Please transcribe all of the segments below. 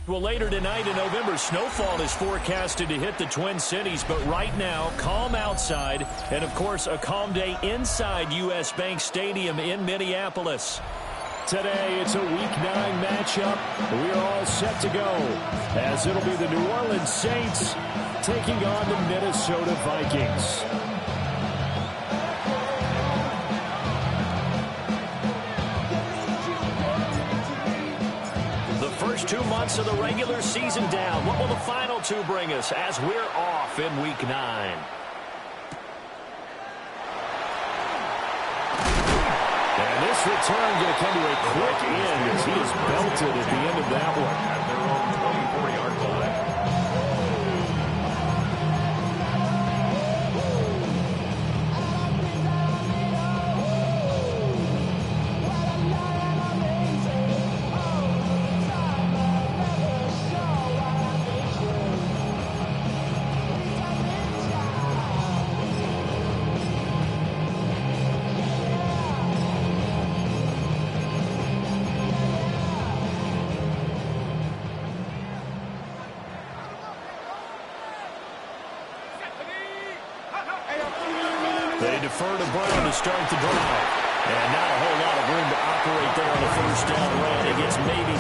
Well, later tonight in November, snowfall is forecasted to hit the Twin Cities, but right now, calm outside, and of course, a calm day inside U.S. Bank Stadium in Minneapolis. Today, it's a Week 9 matchup. We're all set to go, as it'll be the New Orleans Saints taking on the Minnesota Vikings. First 2 months of the regular season down. What will the final 2 bring us as we're off in Week 9? And this return going to come to a quick end as he is belted at the end of that one. At their own 20-40-yard line. They defer to Brown to start the drive. And not a whole lot of room to operate there on the first down run. He gets maybe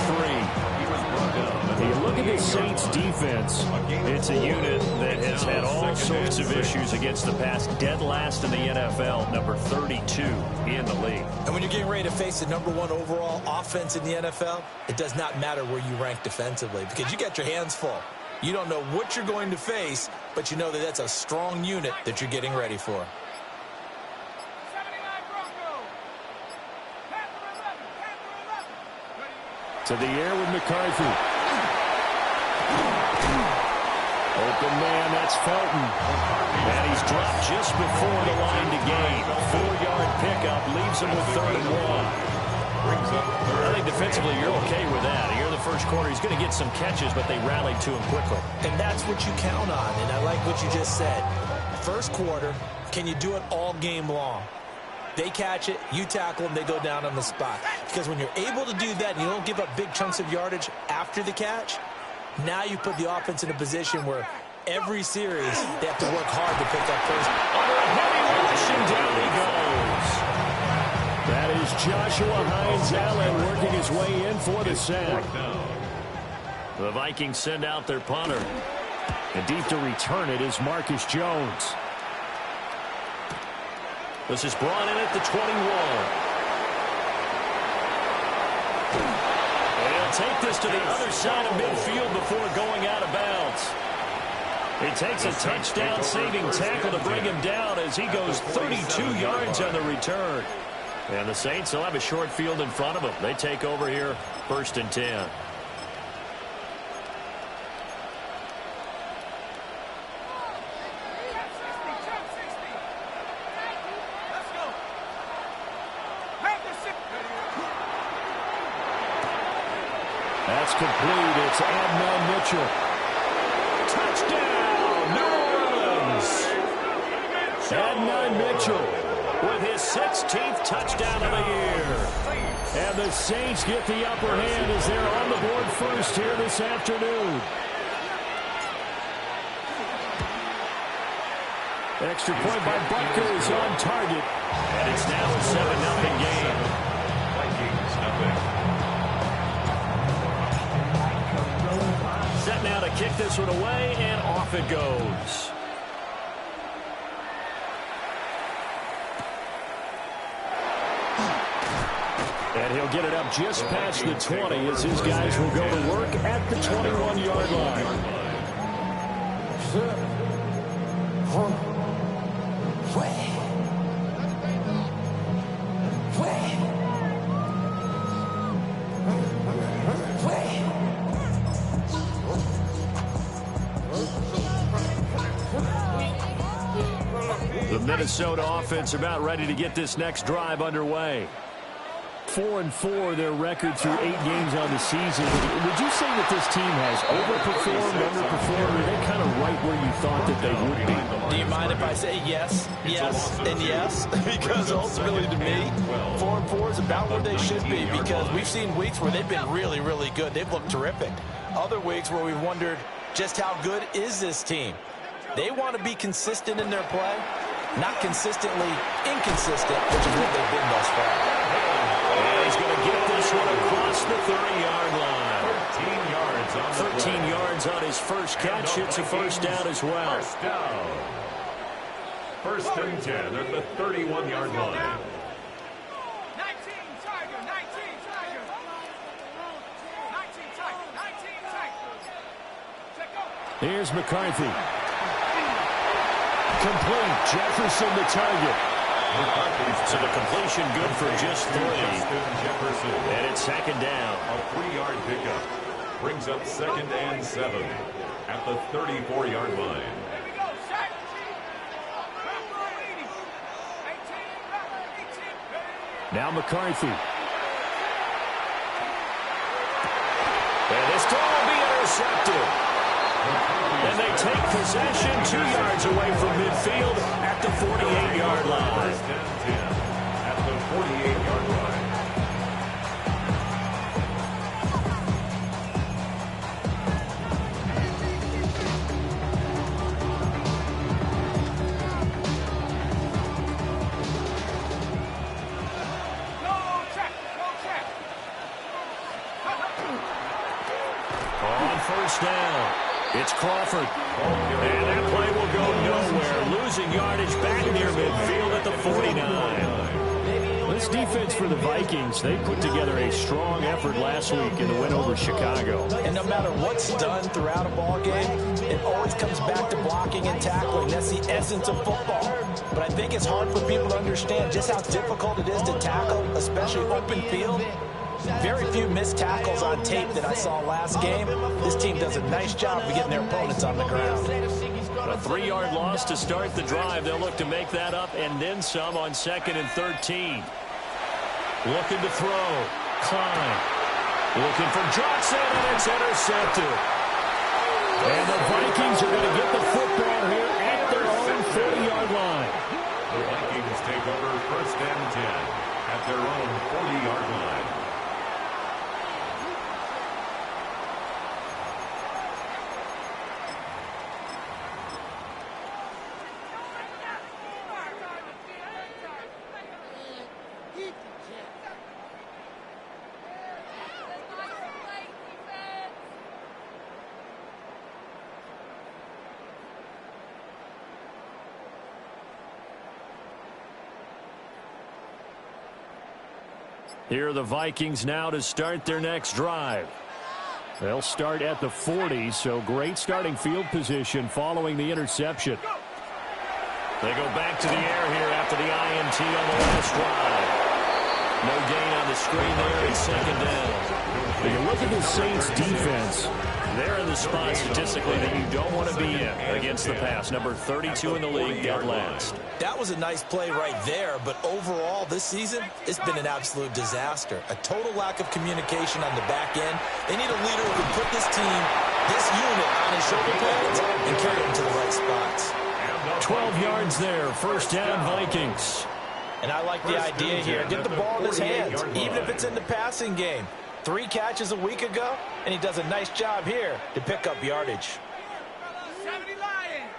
3. You look at the Saints defense. It's a unit that has had all sorts of issues against the pass. Dead last in the NFL, number 32 in the league. And when you're getting ready to face the number 1 overall offense in the NFL, it does not matter where you rank defensively because you got your hands full. You don't know what you're going to face, but you know that that's a strong unit that you're getting ready for. To the air with McCarthy. Open man, that's Felton. And he's dropped just before the line to gain. 4-yard pickup leaves him with 3rd and 1. I think defensively you're okay with that. Here in the first quarter, he's going to get some catches, but they rallied to him quickly. And that's what you count on, and I like what you just said. First quarter, can you do it all game long? They catch it, you tackle them, they go down on the spot. Because when you're able to do that and you don't give up big chunks of yardage after the catch, now you put the offense in a position where every series they have to work hard to pick up first. Under a heavy rush, and down he goes. That is Joshua Hines-Allen working his way in for the sack. The Vikings send out their punter. And deep to return it is Marcus Jones. This is brought in at the 21. And he'll take this to the other side of midfield before going out of bounds. It takes a touchdown-saving tackle to bring him down as he goes 32 yards on the return. And the Saints will have a short field in front of them. They take over here, 1st and 10. That's complete. It's Adnan Mitchell. Touchdown, New Orleans. Adnan Mitchell with his 16th touchdown of the year. And the Saints get the upper hand as they're on the board first here this afternoon. Extra point by Butker is on target. And it's now a 7-0 game. Vikings nothing. Set now to kick this one away, and off it goes. And he'll get it up just past the 20 as his guys will go to work at the 21-yard line. The Minnesota offense about ready to get this next drive underway. 4-4, their record through 8 games on the season. Would you say that this team has overperformed, underperformed, or are they kind of right where you thought that they would be? Do you mind if I say yes, yes, and yes? Because ultimately to me, 4-4 is about where they should be, because we've seen weeks where they've been really, really good. They've looked terrific. Other weeks where we've wondered just how good is this team. They want to be consistent in their play, not consistently inconsistent, which is what they've been thus far. And he's going to get this one across the 30-yard line. 13 yards on his first catch. It's a first down as well. First down. First and 10 at the 31-yard line. 19 Tiger, 19 Tiger. 19 Tiger, 19 Tiger. Check out. Here's McCarthy. Complete. Jefferson the target. So the completion good for just 3. And it's second down. A 3-yard pickup. Brings up second and 7 at the 34-yard line. Here we go, set. Now McCarthy. And this throw will be intercepted. And they take possession 2 yards away from midfield at the 48-yard line. First and 10 at the 48-yard line. Go check, go check. On first down, it's Crawford. And that play will go nowhere. Losing yardage back near midfield at the 49. This defense for the Vikings, they put together a strong effort last week in the win over Chicago. And no matter what's done throughout a ball game, it always comes back to blocking and tackling. That's the essence of football. But I think it's hard for people to understand just how difficult it is to tackle, especially open field. Very few missed tackles on tape that I saw last game. This team does a nice job of getting their opponents on the ground. A 3-yard loss to start the drive. They'll look to make that up and then some on 2nd and 13. Looking to throw. Klein. Looking for Johnson, and it's intercepted. And the Vikings are going to get the football here at their own 40-yard line. The Vikings take over first and 10 at their own 40-yard line. Here are the Vikings now to start their next drive. They'll start at the 40, so great starting field position following the interception. They go back to the air here after the INT on the last drive. No gain on the screen there, and second down. When you look at the Saints defense, they're in the spot statistically that you don't want to be in against the pass. Number 32 in the league, dead last. That was a nice play right there, but overall this season, it's been an absolute disaster. A total lack of communication on the back end. They need a leader who can put this team, this unit, on his shoulder pads and carry them to the right spots. 12 yards there, first down Vikings. And I like the idea here. Get the ball in his hands, even if it's in the passing game. 3 catches a week ago, and he does a nice job here to pick up yardage. 70 Lions.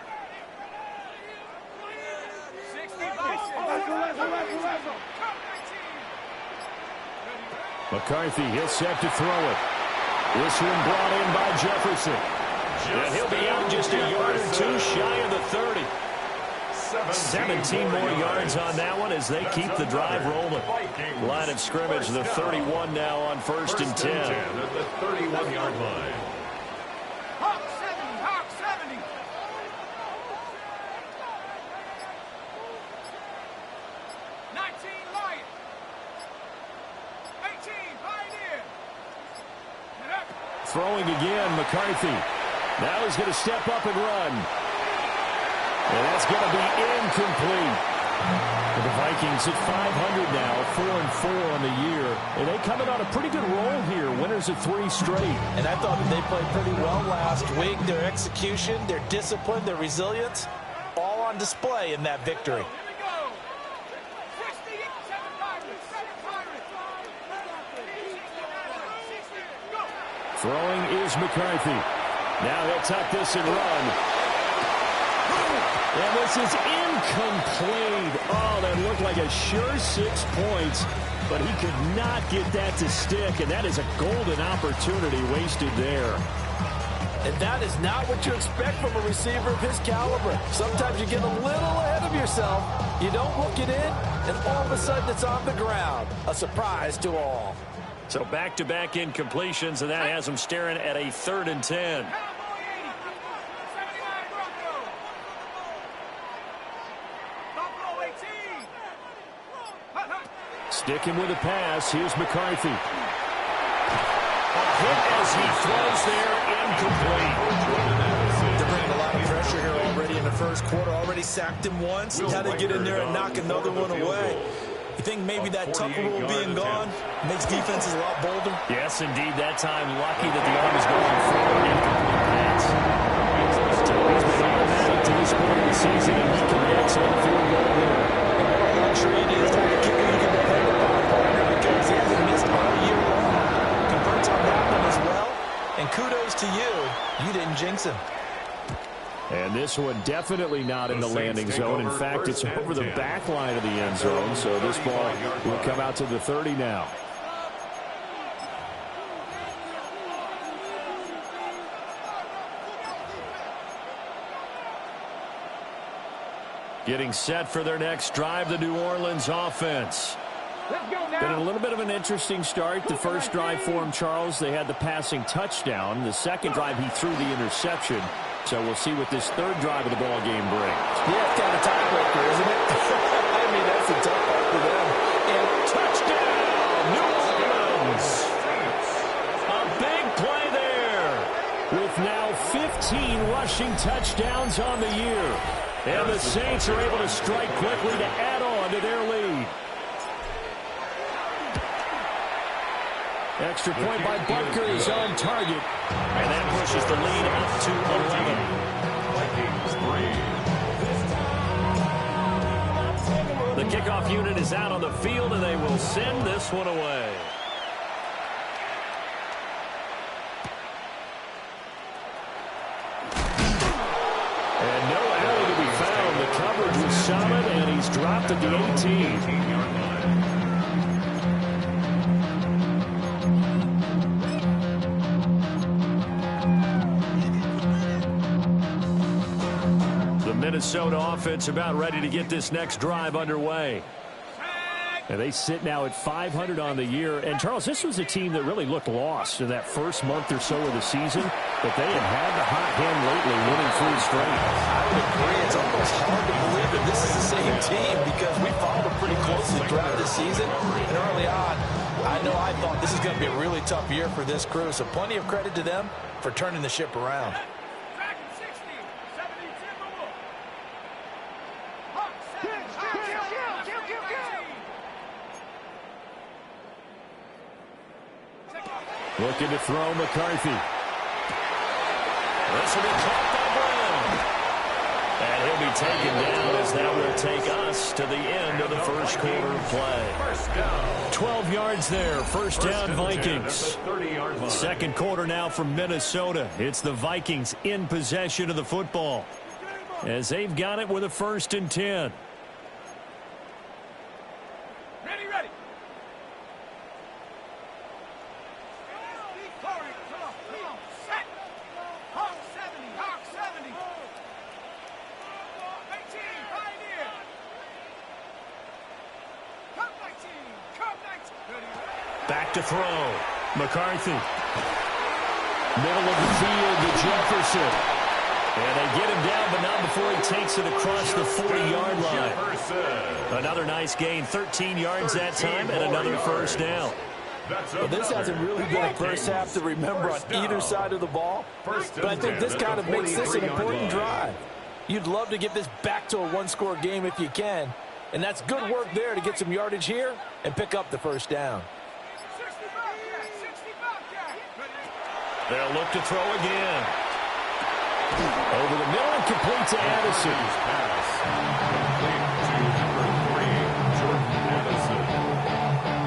60 Bison. McCarthy, he'll set to throw it. This one brought in by Jefferson. And he'll be out just a yard or 2 shy of the 30. 17 more yards on that one as they keep the drive rolling. Line of scrimmage, the 31 now on first and 10. At the 31-yard line. Hawk 70, Hawk 70. 19 Lions. 18 Pioneer. Throwing again, McCarthy. Now he's going to step up and run. And that's going to be incomplete. The Vikings at 500 now, 4-4 on the year. And they coming on a pretty good roll here, winners of 3 straight. And I thought that they played pretty well last week. Their execution, their discipline, their resilience, all on display in that victory. Here we go. 67 Pirates. Go. Throwing is McCarthy. Now he'll tuck this and run. And this is incomplete. Oh, that looked like a sure 6 points, but he could not get that to stick, and that is a golden opportunity wasted there. And that is not what you expect from a receiver of his caliber. Sometimes you get a little ahead of yourself. You don't look it in, and all of a sudden it's on the ground. A surprise to all. So back-to-back incompletions, and that has him staring at a 3rd and 10. Cowboy 80. 79 Bronco. Buffalo 18. Hut, hut. Sticking with a pass, here's McCarthy. Hit as he throws there, incomplete. They're bringing a lot of pressure here already in the first quarter. Already sacked him once. How to get in there and knock another one away. You think maybe that tuck rule being gone makes defenses a lot bolder? Yes, indeed. That time, lucky that the arm is going forward. Incomplete pass. He's been automatic to this point of the season, and he connects on field goal there. Luxury it is to have a kicker you can depend upon, partner, because he hasn't missed all year long. Converts on that one as well. And kudos to you. You didn't jinx him. And this one definitely not in the landing zone. In fact, it's over the back line of the end zone. So this ball will come out to the 30 now. Getting set for their next drive, the New Orleans offense. Let's go now. Been a little bit of an interesting start. The first drive for him, Charles, they had the passing touchdown. The second drive, he threw the interception. So we'll see what this third drive of the ball game brings. Yeah, it's kind of tiebreaker, isn't it? I mean, that's a tough part for them. And touchdown, New Orleans! A big play there, with now 15 rushing touchdowns on the year. And the Saints are able to strike quickly to add on to their lead. Extra point by Butker is on target. And that pushes the lead up to 11. The kickoff unit is out on the field, and they will send this one away. And no alley to be found. The coverage was solid, and he's dropped at the 18. Minnesota offense about ready to get this next drive underway. And they sit now at 500 on the year. And, Charles, this was a team that really looked lost in that first month or so of the season. But they have had the hot hand lately, winning 3 straight. I would agree. It's almost hard to believe that this is the same team because we followed them pretty closely throughout this season. And early on, I know I thought this is going to be a really tough year for this crew. So plenty of credit to them for turning the ship around. Looking to throw McCarthy. This will be caught by Brown. And he'll be taken down as that will take us to the end of the first quarter of play. 12 yards there. First down, Vikings. Second quarter now from Minnesota. It's the Vikings in possession of the football as they've got it with a 1st and 10. Ready. Set. Hawk 70. 18, Pioneer. Cup 19. Back to throw. McCarthy. Middle of the field to Jefferson. And they get him down, but not before he takes it across the 40-yard line. Another nice gain, 13 yards that time, and another first down. Well, this hasn't really been a first half to remember on either side of the ball. But I think this kind of makes this an important drive. You'd love to get this back to a one-score game if you can. And that's good work there to get some yardage here and pick up the first down. They'll look to throw again. Over the middle and complete to Addison. Pass. Complete to number 3, Jordan Addison.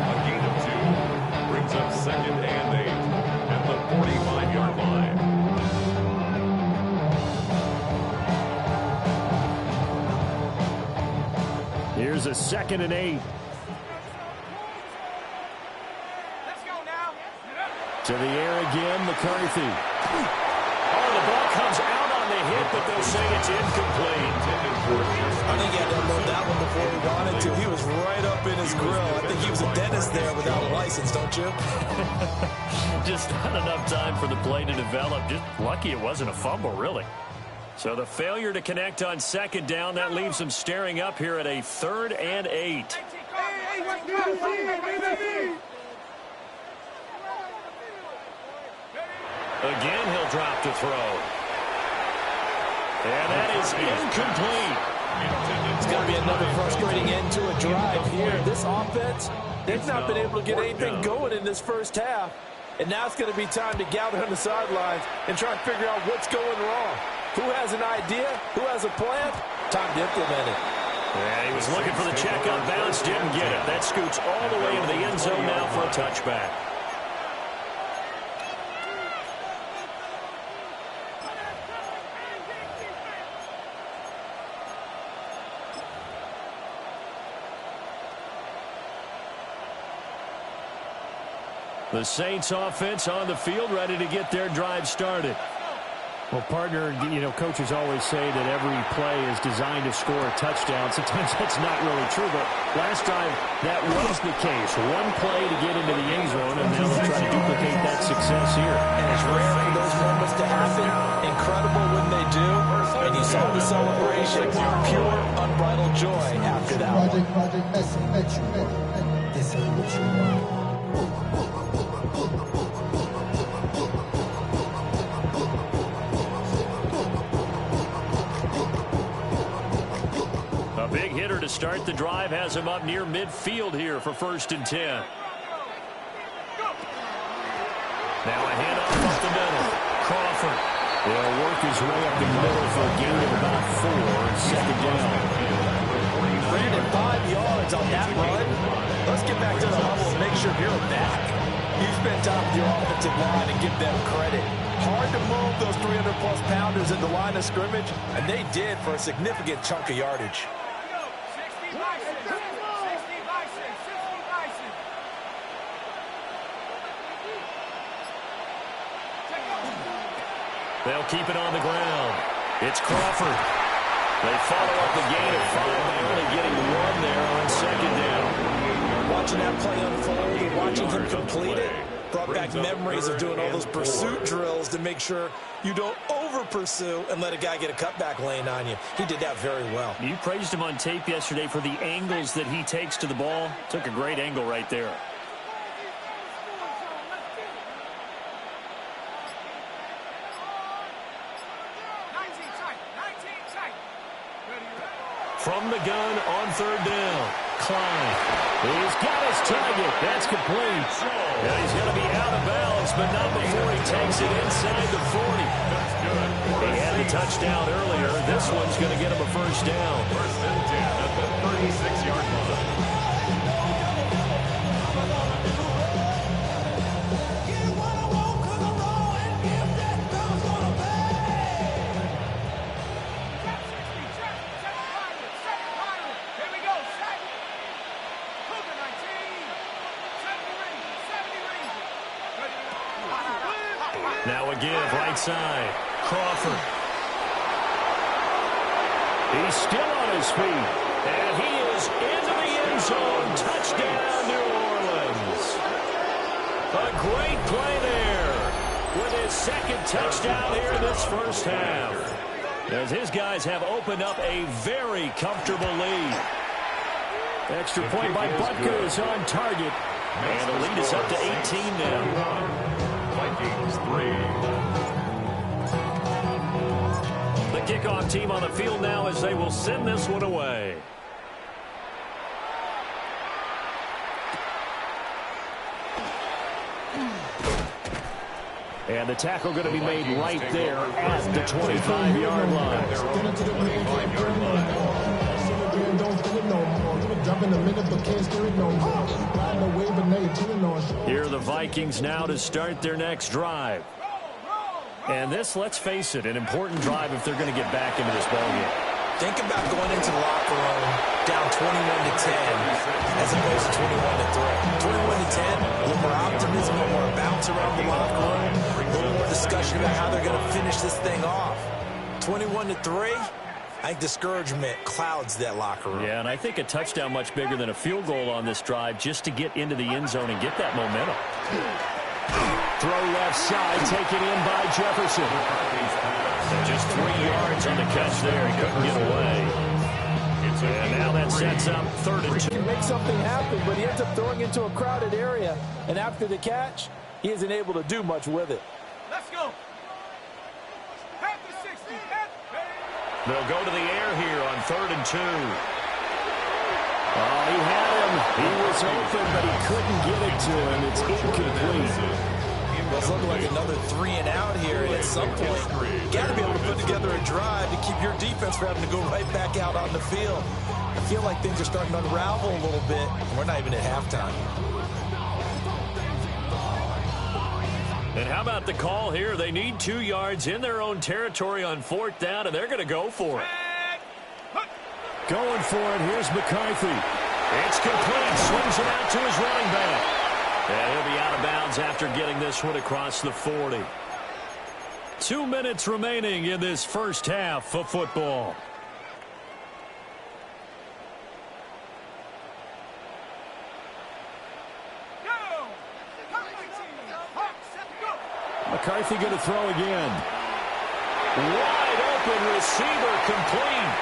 A gain of 2. Brings up 2nd and 8 at the 45-yard line. Here's a 2nd and 8. Let's go now. To the air again, McCarthy. Oh, the ball comes out on the hit, but they'll say it's incomplete. I think he had to unload that one before he wanted to. He was right up in his grill. I think he was a dentist there without a license, don't you? Just not enough time for the play to develop. Just lucky it wasn't a fumble, really. So the failure to connect on 2nd down, that leaves them staring up here at a 3rd and 8. Hey, let's go. Again, he'll drop to throw. And that is incomplete. It's going to be another frustrating end to a drive here. This offense, they've not been able to get anything going in this first half. And now it's going to be time to gather on the sidelines and try and figure out what's going wrong. Who has an idea? Who has a plan? Time to implement it. Yeah, he was looking for the check on bounce, didn't get it. That scoots all the way into the end zone now for a touchback. The Saints offense on the field, ready to get their drive started. Well, partner, you know, coaches always say that every play is designed to score a touchdown. Sometimes that's not really true, but last time that was the case. One play to get into the end zone, and now they'll try to duplicate that success here. And it's rare for those moments to happen. Incredible when they do. And you saw the celebration. Pure, unbridled joy after that one. This ain't what you want. A big hitter to start the drive has him up near midfield here for 1st and 10. Now a handoff up the middle. Crawford will work his way up the middle for a gain of about 4. 2nd down. Brandon, 5 yards on that run. Let's get back to the huddle and make sure you're back. You spend time with your offensive line and give them credit. Hard to move those 300-plus pounders at the line of scrimmage, and they did for a significant chunk of yardage. They'll keep it on the ground. It's Crawford. They follow up the gain of 5 by only getting 1 there on 2nd down. Watching that play unfold and watching him complete it brought back memories of doing all those pursuit drills to make sure you don't over-pursue and let a guy get a cutback lane on you. He did that very well. You praised him on tape yesterday for the angles that he takes to the ball. Took a great angle right there. From the gun on 3rd down. Klein. He's got his target. That's complete. And he's going to be out of bounds, but not before he takes it inside the 40. That's good. He had a touchdown earlier. This one's going to get him a 1st down. 1st and 10 at the 36-yard line. Now a give, right side. Crawford. He's still on his feet. And he is into the end zone. Touchdown, New Orleans. A great play there with his 2nd touchdown here in this first half. As his guys have opened up a very comfortable lead. Extra point by Butker is on target. And the lead is up to 18 now. Vikings 3. The kickoff team on the field now as they will send this one away. And the tackle going to be made right there at the 25-yard line. Here are the Vikings now to start their next drive. And this, let's face it, an important drive if they're going to get back into this ballgame. Think about going into the locker room down 21-10 as opposed to 21-3. 21-10, a little more optimism, a little more bounce around the locker room, a little more discussion about how they're going to finish this thing off. 21-3, I think discouragement clouds that locker room. Yeah, and I think a touchdown much bigger than a field goal on this drive just to get into the end zone and get that momentum. Throw left side, taken in by Jefferson. And just 3 yards on the catch there. He couldn't get away. And now that sets up 3rd and 2. He can make something happen, but he ends up throwing into a crowded area. And after the catch, he isn't able to do much with it. Let's go. Half the 60. They'll go to the air here on 3rd and 2. Oh, he had him. He was open, but he couldn't get it to him. It's incomplete. Well, it's looking like another 3 and out here, and at some point, you got to be able to put together a drive to keep your defense from having to go right back out on the field. I feel like things are starting to unravel a little bit. We're not even at halftime. And how about the call here? They need 2 yards in their own territory on 4th down, and they're going to go for it. Going for it. Here's McCarthy. It's complete. Swings it out to his running back. And he'll be out of bounds after getting this one across the 40. 2 minutes remaining in this first half of football. McCarthy going to throw again. Wide open receiver complete.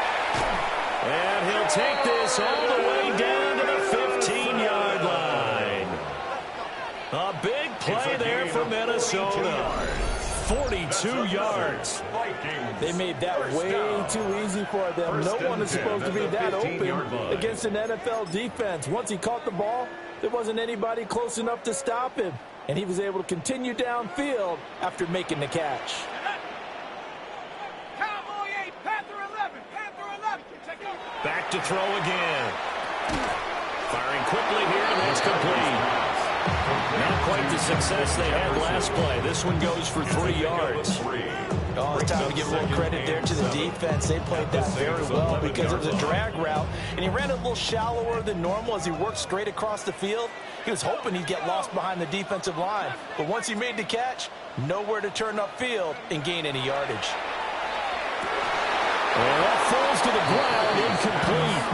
And he'll take this all the way down to the 15-yard line. A big play there for Minnesota. 42 yards. They made that way too easy for them. No one is supposed to be that open against an NFL defense. Once he caught the ball, there wasn't anybody close enough to stop him. And he was able to continue downfield after making the catch. Cowboy 8, Panther 11, Panther 11. Back to throw again. Firing quickly here, and that's complete. Not quite the success they had last play. This one goes for 3 yards. Oh, it's time to give a little credit there to the defense. They played that very well because it was a drag route, and he ran it a little shallower than normal as he worked straight across the field. He was hoping he'd get lost behind the defensive line, but once he made the catch, nowhere to turn upfield and gain any yardage. Well, that falls to the ground, incomplete.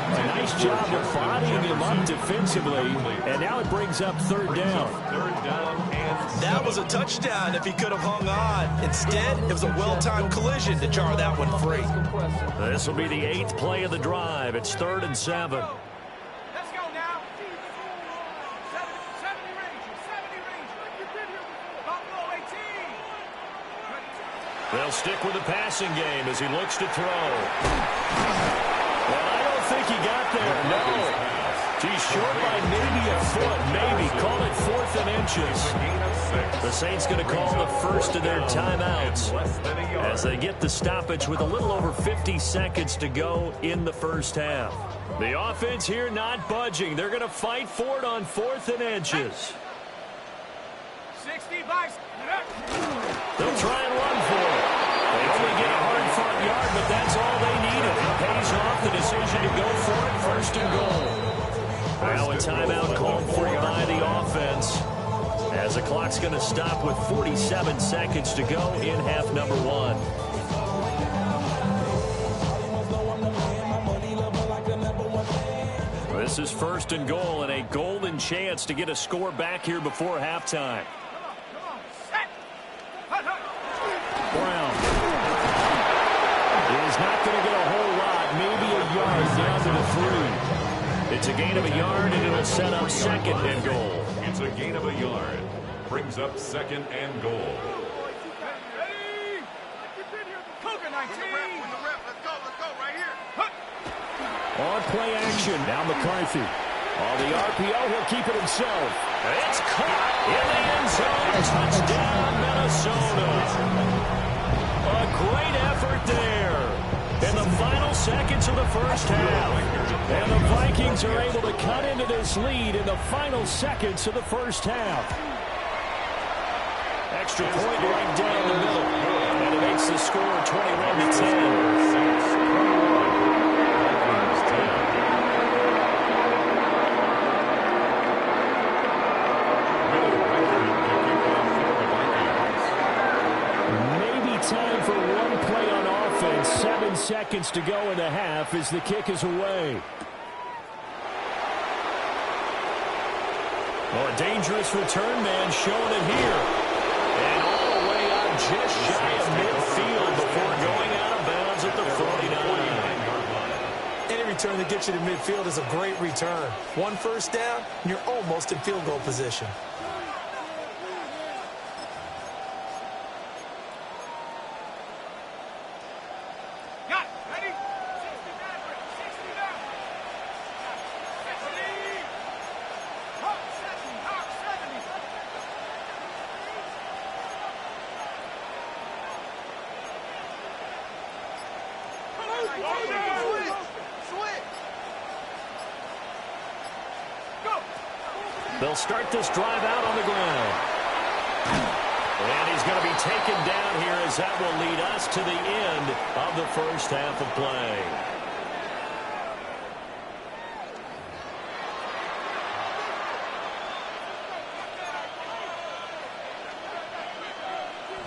A nice job of bodying him up defensively, and now it brings up 3rd down. That was a touchdown if he could have hung on. Instead, it was a well-timed collision to jar that one free. This will be the 8th play of the drive. It's 3rd and 7. Let's go now. 70 Rangers, 70 Rangers. Buffalo 18. They'll stick with the passing game as he looks to throw. Well, I don't think he got there, no. He's short by maybe a foot, maybe. Call it 4th and inches. The Saints going to call the first of their timeouts as they get the stoppage with a little over 50 seconds to go in the first half. The offense here not budging. They're going to fight for it on 4th and inches. 60 by. They'll try and run for it. They only get a hard-fought yard, but that's all they needed. It pays off the decision to go for it, 1st and goal. Now a timeout called for by the offense as the clock's going to stop with 47 seconds to go in half number 1. This is 1st and goal and a golden chance to get a score back here before halftime. Brown is not going to get a whole lot, maybe a yard down to the 3. It's a gain of a yard, and it'll set up 2nd and goal. It's a gain of a yard. Brings up 2nd and goal. Ready? Cougar 19. Let's go right here. On play action. Now McCarthy. On the RPO, he'll keep it himself. It's caught in the end zone. Touchdown, Minnesota. A great effort there. In the final seconds of the first half. And the Vikings are able to cut into this lead in the final seconds of the first half. Extra point right down the middle. And it makes the score 21-10. Time for one play on offense. 7 seconds to go in the half as the kick is away. Oh, a dangerous return man showing it here. And all the way out just shy of midfield before going out of bounds at the 49. Any return that gets you to midfield is a great return. One first down, and you're almost in field goal position. They'll start this drive out on the ground. And he's going to be taken down here as that will lead us to the end of the first half of play.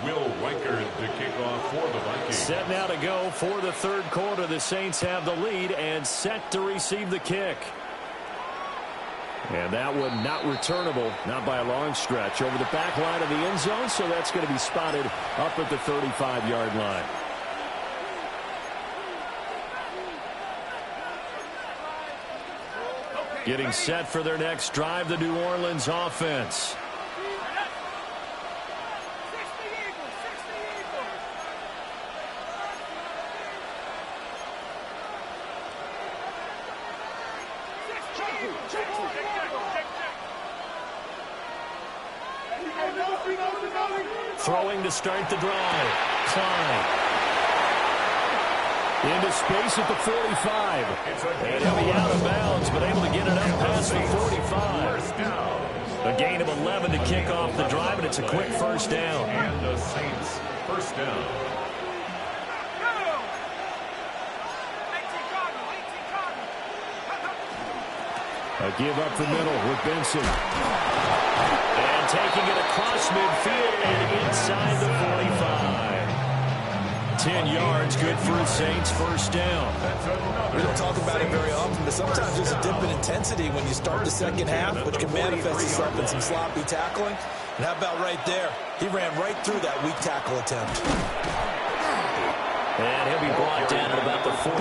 Will Reichard to kick off for the Vikings. Set now to go for the third quarter. The Saints have the lead and set to receive the kick. And that one not returnable, not by a long stretch, over the back line of the end zone, so that's going to be spotted up at the 35-yard line. Getting set for their next drive, the New Orleans offense. Throwing to start the drive. Klein. Into space at the 45. And he'll be out of bounds, but able to get it up past the 45. A gain of 11 to kick off the drive, and it's a quick first down. And the Saints first down. A give up the middle with Benson. And taking it across midfield and inside the 45. 10 yards, good for the Saints, first down. We don't talk about it very often, but sometimes there's a dip in intensity when you start the second half, which can manifest itself in some sloppy tackling. And how about right there? He ran right through that weak tackle attempt. And he'll be brought down at about the 42.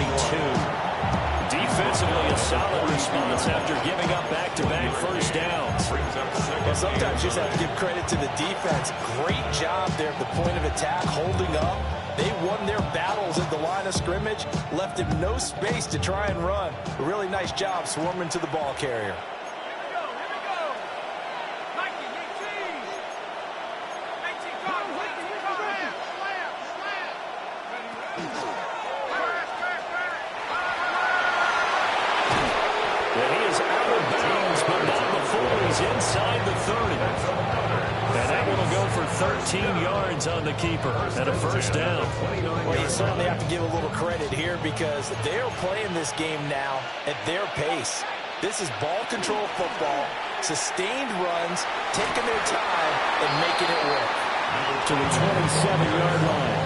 Defensively, a solid response after giving up back-to-back first downs. Well, sometimes you just have to give credit to the defense. Great job there at the point of attack, holding up. They won their battles at the line of scrimmage, left him no space to try and run. A really nice job swarming to the ball carrier. Inside the 30. And that one will go for 13 yards on the keeper and a first down. Well, you certainly have to give a little credit here because they're playing this game now at their pace. This is ball control football, sustained runs, taking their time, and making it work. To the 27-yard line.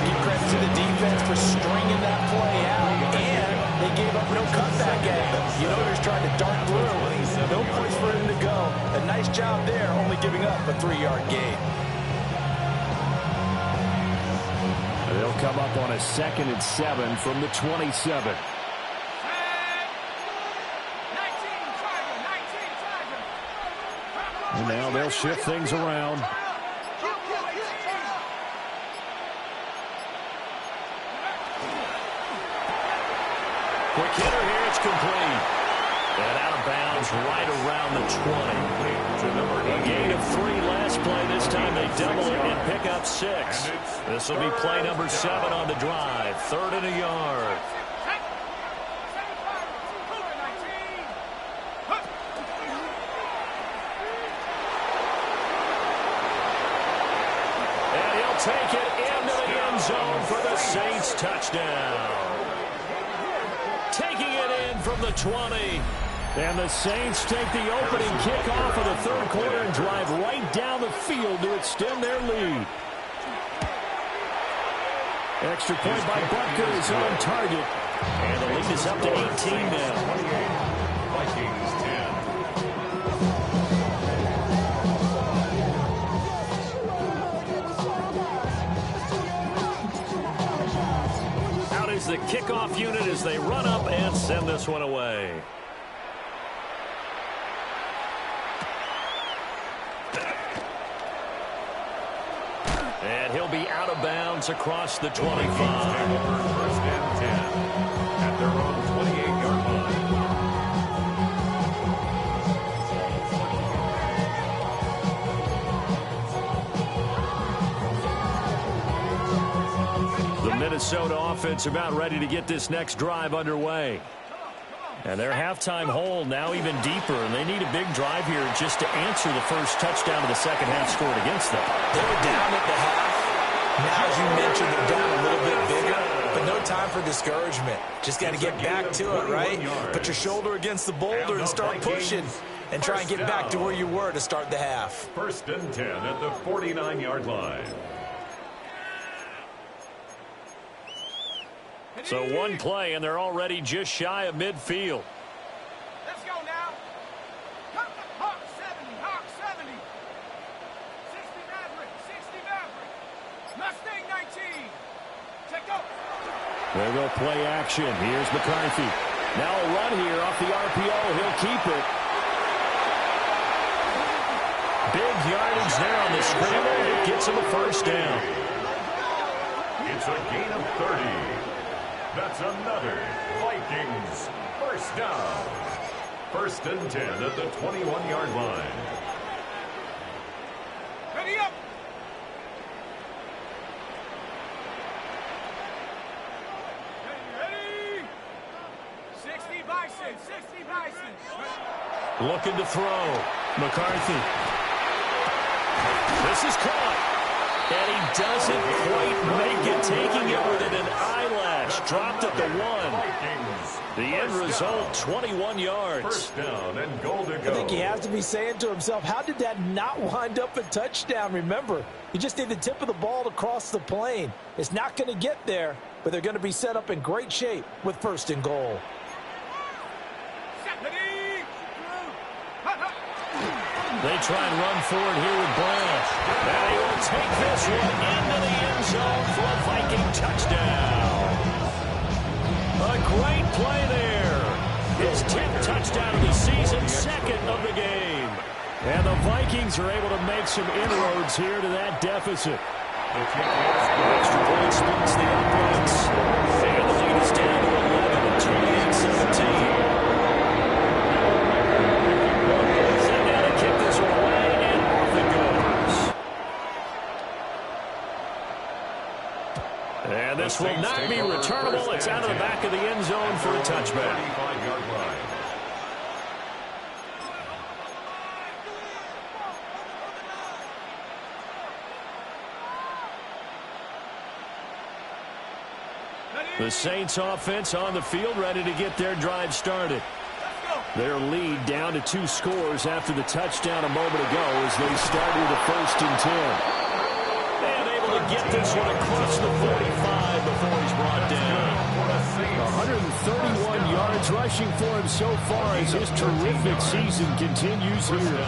Give credit to the defense for stringing that play out, and they gave up no cutback angle. You know they're trying to dart through. No place for him to go. A nice job there, only giving up a 3-yard gain. They'll come up on a 2nd and 7 from the 27. And now they'll shift things around. Quick hitter here, it's complete. And out of bounds right around the 20. A gain of 3 last play. This time they double it and pick up 6. This will be play number 7 on the drive. 3rd and a yard. And he'll take it into the end zone for the Saints touchdown. Taking it in from the 20. And the Saints take the opening kickoff of the 3rd quarter and drive right down the field to extend their lead. Extra point by Butker is on target. And the lead is up to 18 now. Vikings 10. Out is the kickoff unit as they run up and send this one away. And he'll be out of bounds across the 25. First and 10 at their own 28-yard line. The Minnesota offense about ready to get this next drive underway. And their halftime hole now even deeper, and they need a big drive here just to answer the first touchdown of the second half scored against them. They were down at the half. Now, as you mentioned, they're down a little bit bigger, but no time for discouragement. Just got to get back to it, right? Put your shoulder against the boulder and start pushing and try and get back to where you were to start the half. 1st and 10 at the 49-yard line. So one play, and they're already just shy of midfield. Let's go now. Hawk 70, Hawk 70. 60 Maverick, 60 Maverick. Mustang 19. Check go. There go play action. Here's McCarthy. Now a run here off the RPO. He'll keep it. Big yardage there on the scramble. It gets him a first down. It's a gain of 30. That's another Vikings first down. 1st and 10 at the 21-yard line. Ready up. Ready. 60 Bison, 60 Bison. Looking to throw. McCarthy. This is caught. And he doesn't quite make it, taking it within an eyelash. Dropped at the 1. The end result, 21 yards. First down and goal to go. I think he has to be saying to himself, how did that not wind up a touchdown? Remember, you just need the tip of the ball to cross the plane. It's not going to get there, but they're going to be set up in great shape with 1st and goal. They try and run forward here with Brown. And he will take this one into the end zone for a Viking touchdown. A great play there. His 10th touchdown of the season, 2nd of the game. And the Vikings are able to make some inroads here to that deficit. Extra point splits the offense. And the lead is down to 11 at 28-17. And this will not be returnable. It's out of the back of the end zone for a touchback. 35-yard line. The Saints offense on the field, ready to get their drive started. Their lead down to 2 scores after the touchdown a moment ago as they start with a 1st and 10. And able to get this one across the 45 before he's brought down. 131 yards rushing for him so far as his terrific season continues here.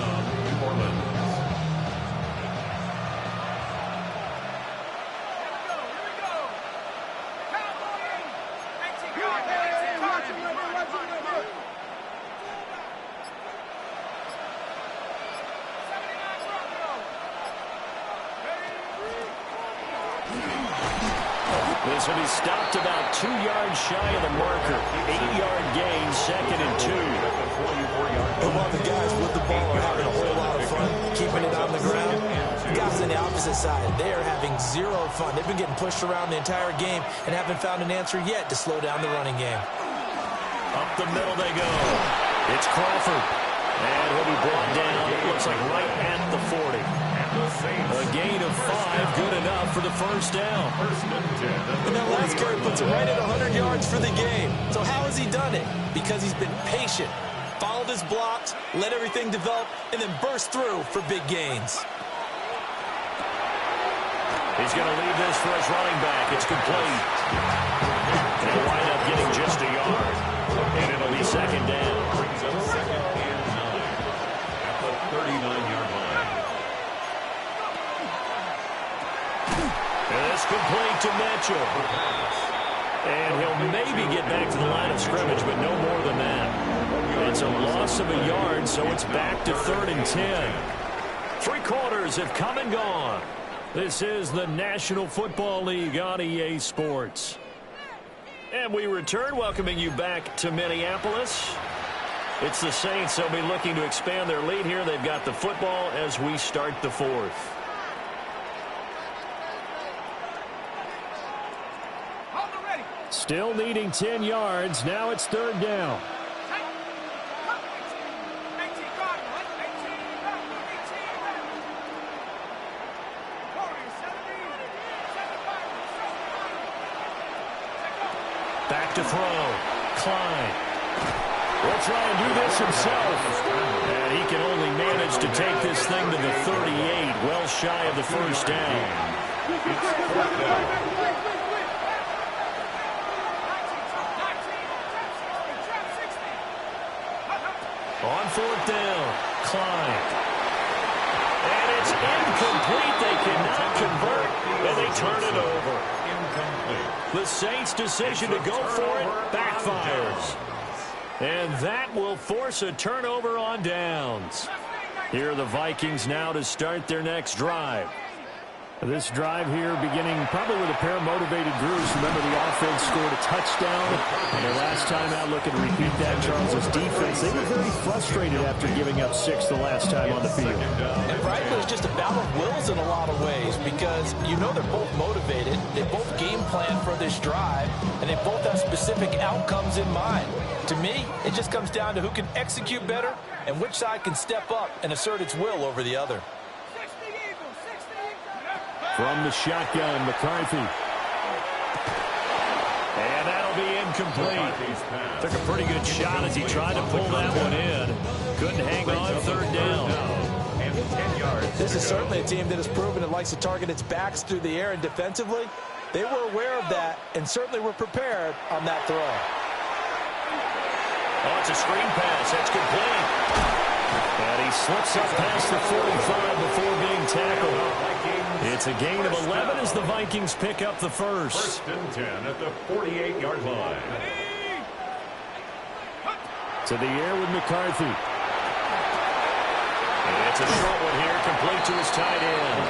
This will be stopped about 2 yards shy of the marker. 8-yard gain, 2nd and 2. And while the guys with the ball are having a whole lot of fun keeping it on the ground, the guys on the opposite side, they are having zero fun. They've been getting pushed around the entire game and haven't found an answer yet to slow down the running game. Up the middle they go. It's Crawford. And he'll be brought down, it looks like right at the 40. A gain of 5, good enough for the first down. And that last carry puts him right at 100 yards for the game. So how has he done it? Because he's been patient, followed his blocks, let everything develop, and then burst through for big gains. He's going to leave this for his running back. It's complete. And he'll wind up getting just a yard. And it'll be second down. Brings up second and 9 at the 39-yard line. And it's complete to Mitchell. And he'll maybe get back to the line of scrimmage, but no more than that. It's a loss of a yard, so it's back to 3rd and 10. 3 quarters have come and gone. This is the National Football League on EA Sports. And we return, welcoming you back to Minneapolis. It's the Saints. They'll be looking to expand their lead here. They've got the football as we start the 4th. Still needing 10 yards. Now it's 3rd down. Back to throw. Klein. Will try and do this himself. And he can only manage to take this thing to the 38, well shy of the first down. On 4th down, Klein. And it's incomplete. They cannot convert, and they turn it over. Incomplete. The Saints' decision to go for it backfires. And that will force a turnover on downs. Here are the Vikings now to start their next drive. This drive here beginning probably with a pair of motivated groups. Remember, the offense scored a touchdown. And their last time out, looking to repeat that, Charles' defense. They were very frustrated after giving up 6 the last time on the field. And frankly, it's just a battle of wills in a lot of ways because you know they're both motivated. They both game plan for this drive, and they both have specific outcomes in mind. To me, it just comes down to who can execute better and which side can step up and assert its will over the other. From the shotgun, McCarthy. And that'll be incomplete. Took a pretty good shot as he tried to pull that one in. Couldn't hang on, 3rd down. And 10 yards. This is certainly a team that has proven it likes to target its backs through the air and defensively. They were aware of that and certainly were prepared on that throw. Oh, it's a screen pass. That's complete. And he slips up past the 45 before being tackled. It's a gain of 11 as the Vikings pick up the first. 1st and 10 at the 48-yard line. To the air with McCarthy. And it's a short one here, complete to his tight end.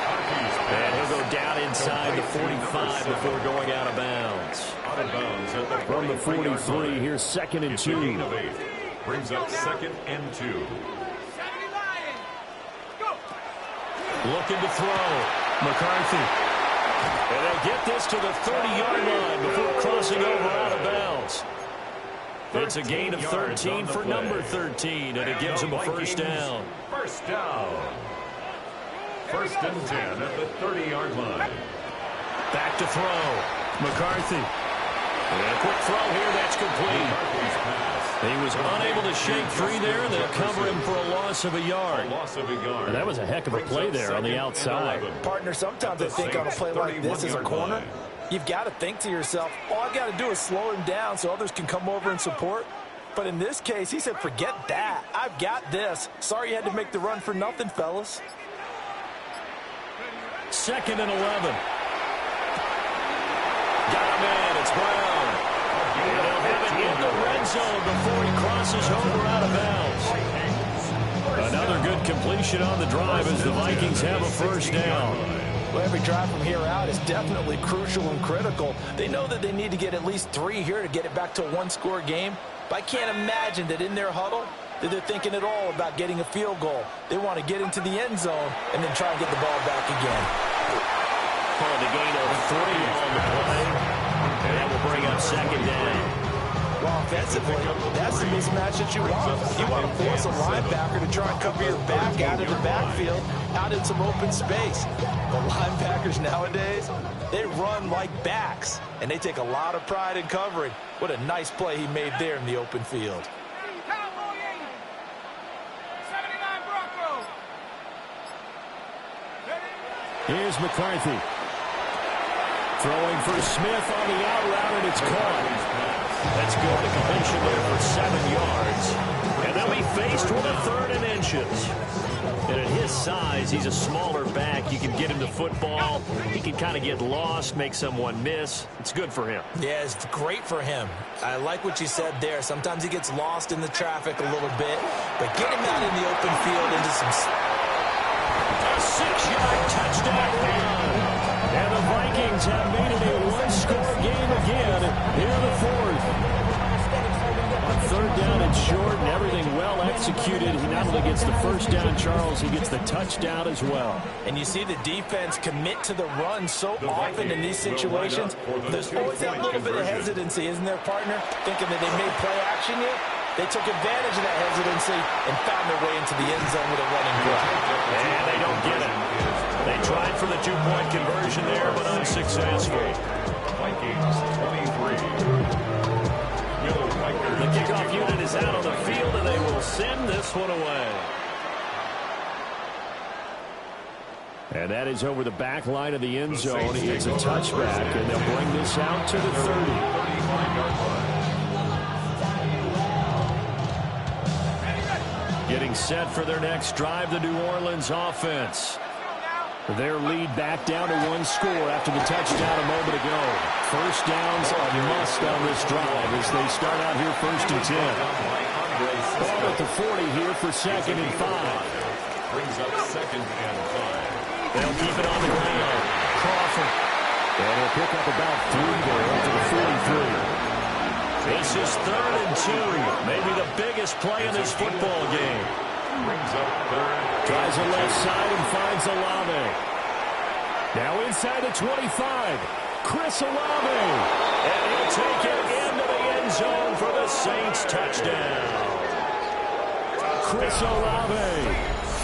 And he'll go down inside the 45 before going out of bounds. Out of bounds at the From the 43, here's 2nd and 2. gain of 8. Brings up 2nd and 2. Looking to throw. McCarthy. And they'll get this to the 30-yard line before crossing over out of bounds. It's a gain of 13 for number 13, and it gives him a first down. First down. 1st and 10 at the 30-yard line. Back to throw. McCarthy. And a quick throw here, that's complete. He was unable to shake free there, and they'll cover him for a loss of a yard. And that was a heck of a play there on the outside. Partner, sometimes I think on a play like this as a corner, you've got to think to yourself, all I got to do is slow him down so others can come over and support. But in this case, he said, forget that. I've got this. Sorry you had to make the run for nothing, fellas. 2nd and 11. Got him in. It's Brown. And they'll have it in the red zone before he crosses over out of bounds. Another good completion on the drive as the Vikings have a first down. Well, every drive from here out is definitely crucial and critical. They know that they need to get at least 3 here to get it back to a one-score game. But I can't imagine that in their huddle, that they're thinking at all about getting a field goal. They want to get into the end zone and then try and get the ball back again. Calling the gain of 3 on the play. And that will bring up second down. Well, offensively, that's the mismatch that you want. You want to force a linebacker to try and cover your back out of the backfield, out in some open space. The linebackers nowadays, they run like backs, and they take a lot of pride in covering. What a nice play he made there in the open field. Cowboy 80. 79 Broncos. Here's McCarthy. Throwing for Smith on the out route, and it's caught. That's good. A completion there for 7 yards. And they'll be faced with a 3rd and inches. And at his size, he's a smaller back. You can get him the football. He can kind of get lost, make someone miss. It's good for him. Yeah, it's great for him. I like what you said there. Sometimes he gets lost in the traffic a little bit, but get him out in the open field into some... A 6-yard touchdown run. And the Vikings have made it a one-score game again here in the 4th. On 3rd down and short, and everything well executed. He not only gets the first down, Charles, he gets the touchdown as well. And you see the defense commit to the run so often in these situations. There's always that little bit of hesitancy, isn't there, partner? Thinking that they may play action yet. They took advantage of that hesitancy and found their way into the end zone with a running play. And they don't get it. They tried for the 2-point conversion there, but unsuccessful. Vikings 23. The kickoff unit is out on the field, and they will send this one away. And that is over the back line of the end zone. He gets a touchback, and they'll bring this out to the 30. 35-yard line. Getting set for their next drive, the New Orleans offense. Their lead back down to 1 score after the touchdown a moment ago. First downs are a must on this drive as they start out here 1st and 10. Ball at the 40 here for 2nd and 5. Brings up 2nd and 5. They'll keep it on the ground. Crawford. And he'll pick up about 3 there up to the 43. This is 3rd and 2. Maybe the biggest play in this football game. Brings up 3rd. Tries the left side and finds Olave. Now inside the 25. Chris Olave. And he'll take it into the end zone for the Saints touchdown. Chris Olave.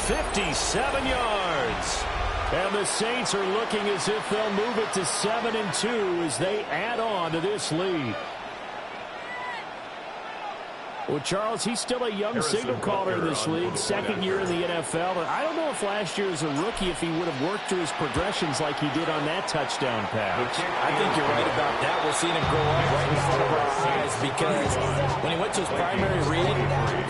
57 yards. And the Saints are looking as if they'll move it to 7-2 as they add on to this lead. Well, Charles, he's still a young signal caller in this league, 2nd year in the NFL. And I don't know if last year as a rookie, if he would have worked through his progressions like he did on that touchdown pass. I think you're right about that. We're seeing him grow up right in front of our eyes because when he went to his primary read,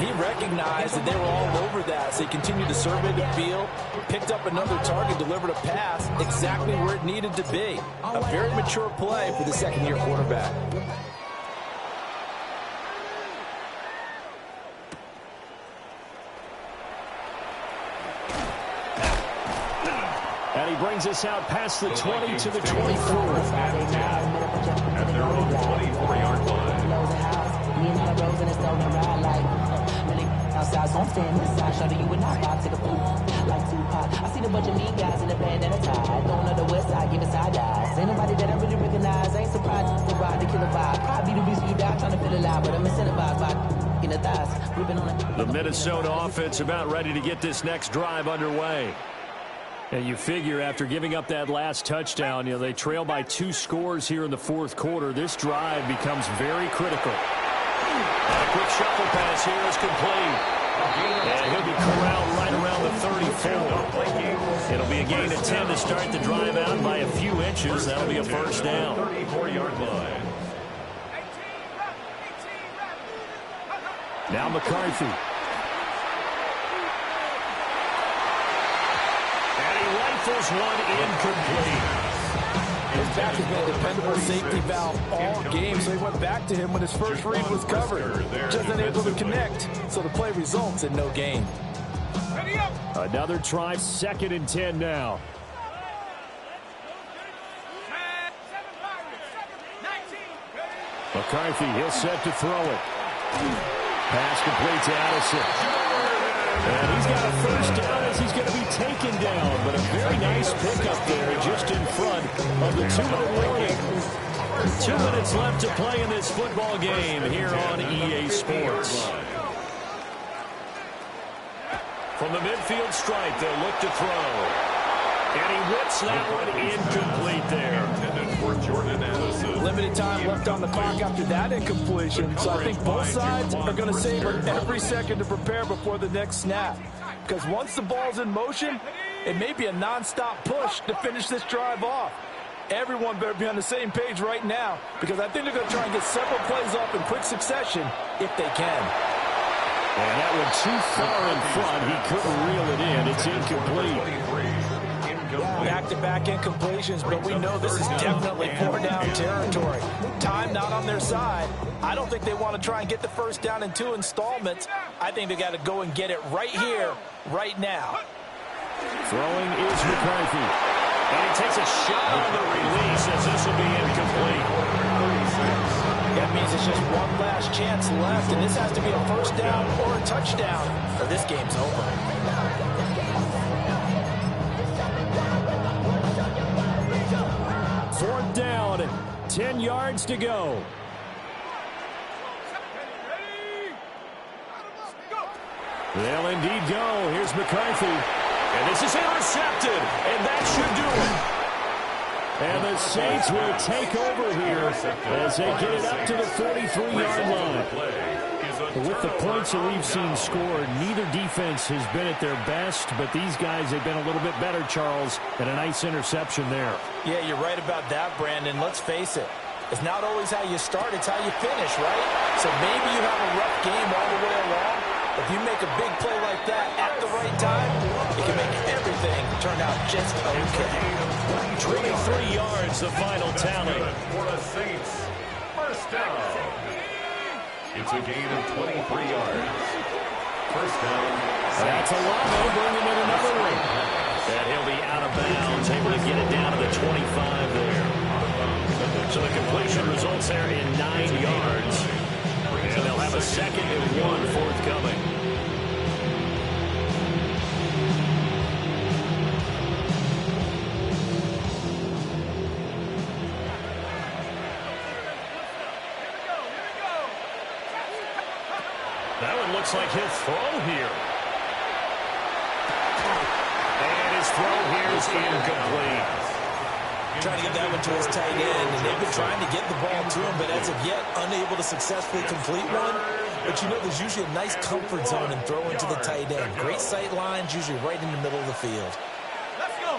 he recognized that they were all over that. So he continued to survey the field, picked up another target, delivered a pass exactly where it needed to be. A very mature play for the 2nd-year quarterback. And he brings us out past the 20 to the 24. At their own 24-yard line. Outside, so I'm standing inside, shorty, you would not stop to the poop like Tupac. I see the bunch of mean guys in the band and a tie. Going on the west side, giving side eyes. Ain't nobody that I really recognize. Ain't surprised to ride the killer vibe. Probably the reason you die trying to feel alive, but I'm incentivized by in the thighs. Ripping on it. The Minnesota offense about ready to get this next drive underway. And you figure after giving up that last touchdown, they trail by 2 scores here in the 4th quarter. This drive becomes very critical. And a quick shuffle pass here is complete. And he'll be corralled right around the 34. It'll be a gain of 10 to start the drive out by a few inches. That'll be a first down. 34-yard line. Now McCarthy. And he rifles one incomplete. His back has been a dependable safety valve all game, so he went back to him when his first read was covered. Just unable to connect, so the play results in no gain. Another try, 2nd and 10 now. McCarthy, he'll set to throw it. Pass complete to Addison. And he's got a first down as he's going to be taken down. But a very nice pickup there just in front of the 2-minute warning. 2 minutes left to play in this football game here on EA Sports. From the midfield stripe, they'll look to throw. And he whips that one incomplete there. For Jordan Addison. Limited time left on the clock after that incompletion. So I think both sides are going to savor every second to prepare before the next snap. Because once the ball's in motion, it may be a nonstop push to finish this drive off. Everyone better be on the same page right now, because I think they're going to try and get several plays off in quick succession if they can. And that one too far in front. He couldn't reel it in. It's incomplete. Back-to-back incompletions, but we know this is definitely four-down territory. Time not on their side. I don't think they want to try and get the first down in 2 installments. I think they got to go and get it right here, right now. Throwing is McCarthy. And he takes a shot on the release as this will be incomplete. That means it's just one last chance left, and this has to be a first down or a touchdown, or this game's over. Fourth down, 10 yards to go. They'll indeed go. Here's McCarthy. And this is intercepted, and that should do it. And the Saints will take over here as they get it up to the 43-yard line. With the points that we've seen scored, neither defense has been at their best, but these guys have been a little bit better, Charles, and a nice interception there. Yeah, you're right about that, Brandon. Let's face it. It's not always how you start, it's how you finish, right? So maybe you have a rough game all the way along. If you make a big play like that at the right time, it can make everything turn out just okay. 23 yards, the final tally. For the Saints, first down. It's a gain of 23 yards. First down. That's a lot. They'll bring him in another one. And he'll be out of bounds, able to get it down to the 25 there. So the completion results there in 9 yards. And they'll have a 2nd and 1 forthcoming. That one looks like he'll throw here. And his throw here is incomplete. Trying to get that one to his tight end, and they've been trying to get the ball to him, but as of yet, unable to successfully complete one. But you know, there's usually a nice comfort zone in throwing to the tight end. Great sight lines, usually right in the middle of the field. Let's go.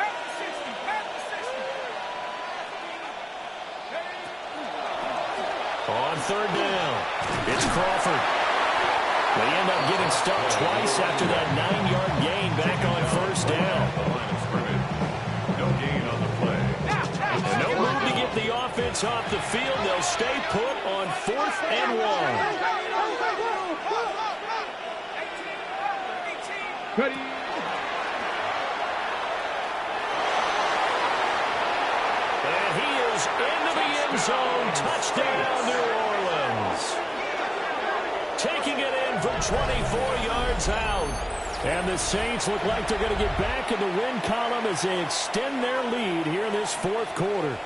Pass the 60. Pass the 60. On third down, it's Crawford. They end up getting stuck twice after that 9-yard gain back on first down. No gain on the play. And no move to get the offense off the field. They'll stay put on 4th and 1. And he is into the end zone. Touchdown, New Orleans. Taking it in from 24 yards out. And the Saints look like they're going to get back in the win column as they extend their lead here in this 4th quarter.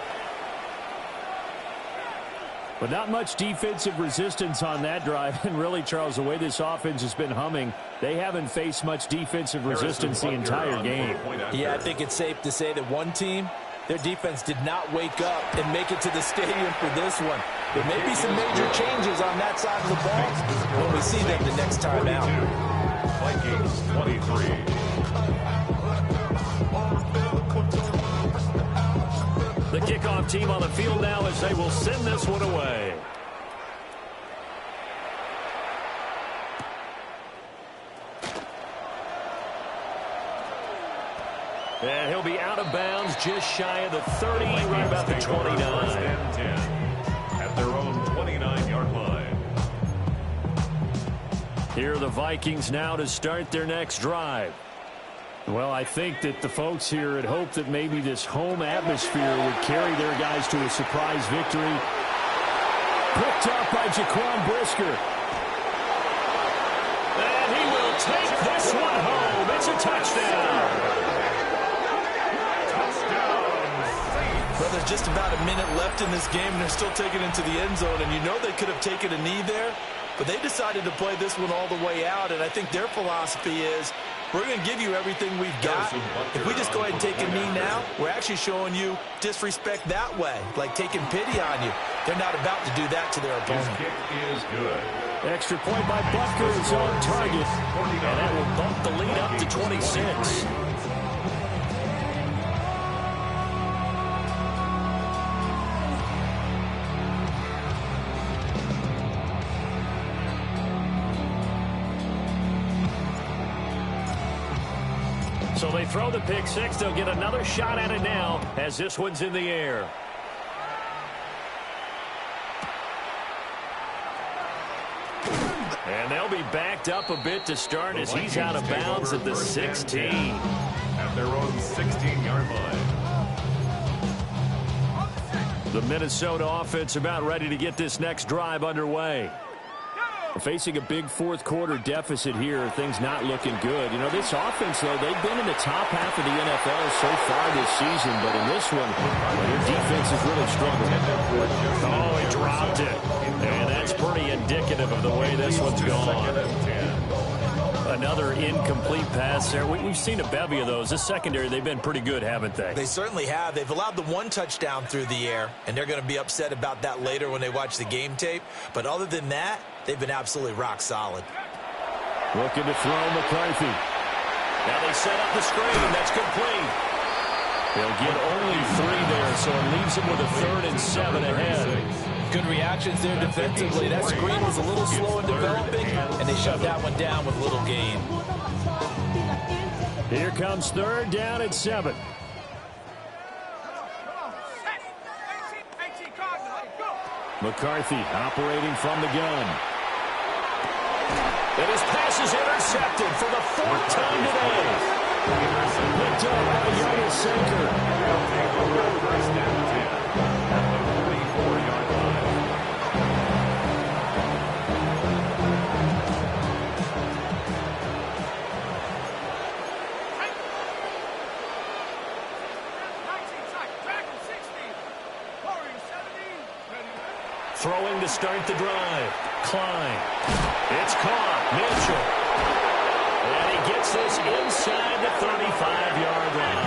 But not much defensive resistance on that drive. And really, Charles, the way this offense has been humming, they haven't faced much defensive resistance the entire game. Yeah, I think it's safe to say that one team, their defense did not wake up and make it to the stadium for this one. There may be some major changes on that side of the ball when we see them the next time out. Vikings 23. The kickoff team on the field now as they will send this one away. And he'll be out of bounds just shy of the 30, right about the 29. First and 10 at their own 29-yard line. Here are the Vikings now to start their next drive. Well, I think that the folks here had hoped that maybe this home atmosphere would carry their guys to a surprise victory. picked up by Jaquan Brisker. And he will take this one home. It's a touchdown. Well, there's just about a minute left in this game, and they're still taking it into the end zone. And you know they could have taken a knee there, but they decided to play this one all the way out. And I think their philosophy is, we're going to give you everything we've got. If we just go ahead and take a knee now, we're actually showing you disrespect that way, like taking pity on you. They're not about to do that to their opponent. His kick is good. Extra point by Butker is on target. And that will bump the lead up to 26. So they throw the pick six. They'll get another shot at it now as this one's in the air. And they'll be backed up a bit to start as he's out of bounds at the 16. At their own 16-yard line. The Minnesota offense about ready to get this next drive underway. Facing a big fourth quarter deficit here, things not looking good. You know, this offense, though, they've been in the top half of the NFL so far this season, but in this one, their defense has really struggled. Oh, he dropped it. And that's pretty indicative of the way this one's gone. Another incomplete pass there. We've seen a bevy of those. This secondary, they've been pretty good, haven't they? They certainly have. They've allowed the one touchdown through the air, and they're going to be upset about that later when they watch the game tape. But other than that, they've been absolutely rock solid. Looking to throw McCarthy. Now they set up the screen. That's complete. They'll get only 3 there, so it leaves them with a 3rd and 7 ahead. Good reactions there defensively. That screen was a little slow in developing, and they shut that one down with little gain. Here comes 3rd down and 7. McCarthy operating from the gun. And his pass is intercepted for the 4th time today. Picked up by Jonas Sinker. First down 10 at the 44-yard line. Throwing to start the drive. Klein. It's caught. Mitchell. And he gets this inside the 35-yard line.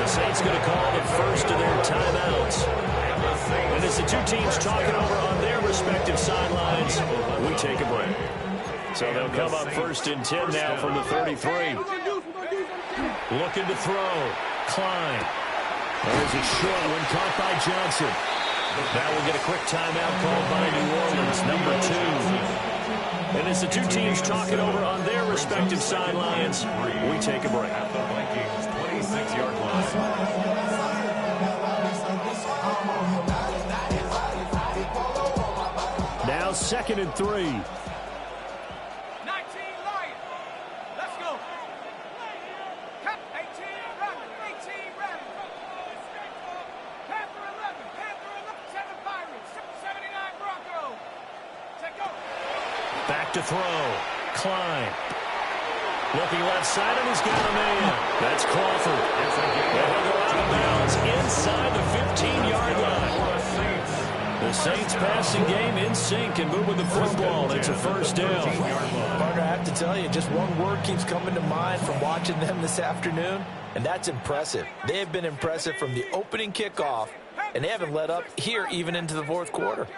The Saints going to call the first of their timeouts. And as the two teams talking over on their respective sidelines, we take a break. So they'll come up 1st and 10 now from the 33. Looking to throw. Klein. There's a short one caught by Johnson. Now we'll get a quick timeout called by New Orleans, number 2. And as the two teams talking over on their respective sidelines, we take a break. At the Vikings' 26-yard line. Now 2nd and 3. To throw. Klein. Looking left side, and he's got a man. That's Crawford. And he'll go out of bounds inside the 15-yard line. The Saints passing game in sync and moving the football. It's a 1st down. Partner, I have to tell you, just one word keeps coming to mind from watching them this afternoon, and that's impressive. They have been impressive from the opening kickoff, and they haven't let up here even into the 4th quarter.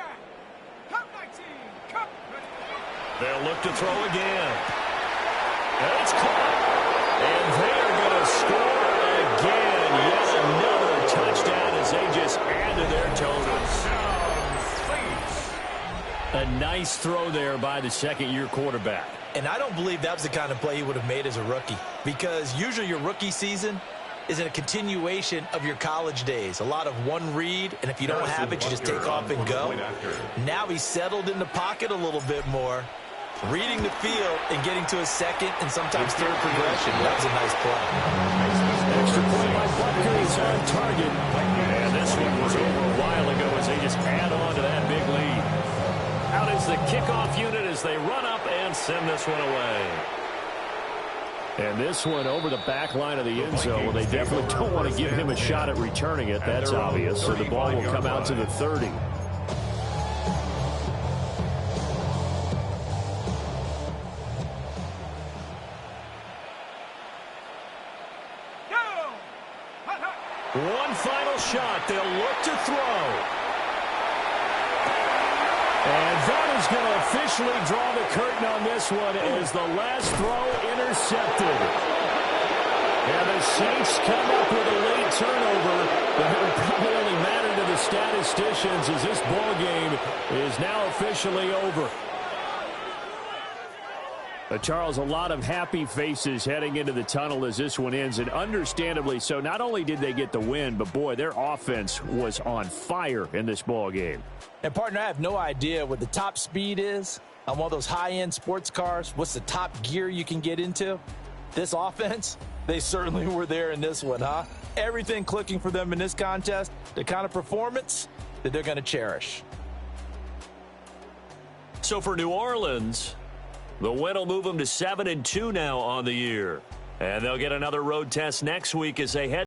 They'll look to throw again. And it's caught. And they're going to score again. Yet another touchdown as they just add to their totals. A nice throw there by the 2nd-year quarterback. And I don't believe that was the kind of play he would have made as a rookie, because usually your rookie season is in a continuation of your college days. A lot of one read, and if you don't have it, you just take off and go. Now he's settled in the pocket a little bit more, reading the field and getting to a 2nd and sometimes 3rd progression. That was a nice play. Extra point by Butker is on target. And this one was over a while ago as they just add on to that big lead. out as the kickoff unit as they run up and send this one away. And this one over the back line of the end zone. Well, they definitely don't want to give him a shot at returning it. That's obvious. So the ball will come out to the 30. One final shot. They'll look to throw. And that is going to officially draw the curtain on this one as the last throw intercepted. And the Saints come up with a late turnover, but it will probably only matter to the statisticians as this ball game is now officially over. Charles, a lot of happy faces heading into the tunnel as this one ends, and understandably so. Not only did they get the win, but, boy, their offense was on fire in this ball game. And, partner, I have no idea what the top speed is on one of those high-end sports cars. What's the top gear you can get into? This offense, they certainly were there in this one, huh? Everything clicking for them in this contest, the kind of performance that they're going to cherish. So for New Orleans, the win will move them to 7-2 now on the year. And they'll get another road test next week as they head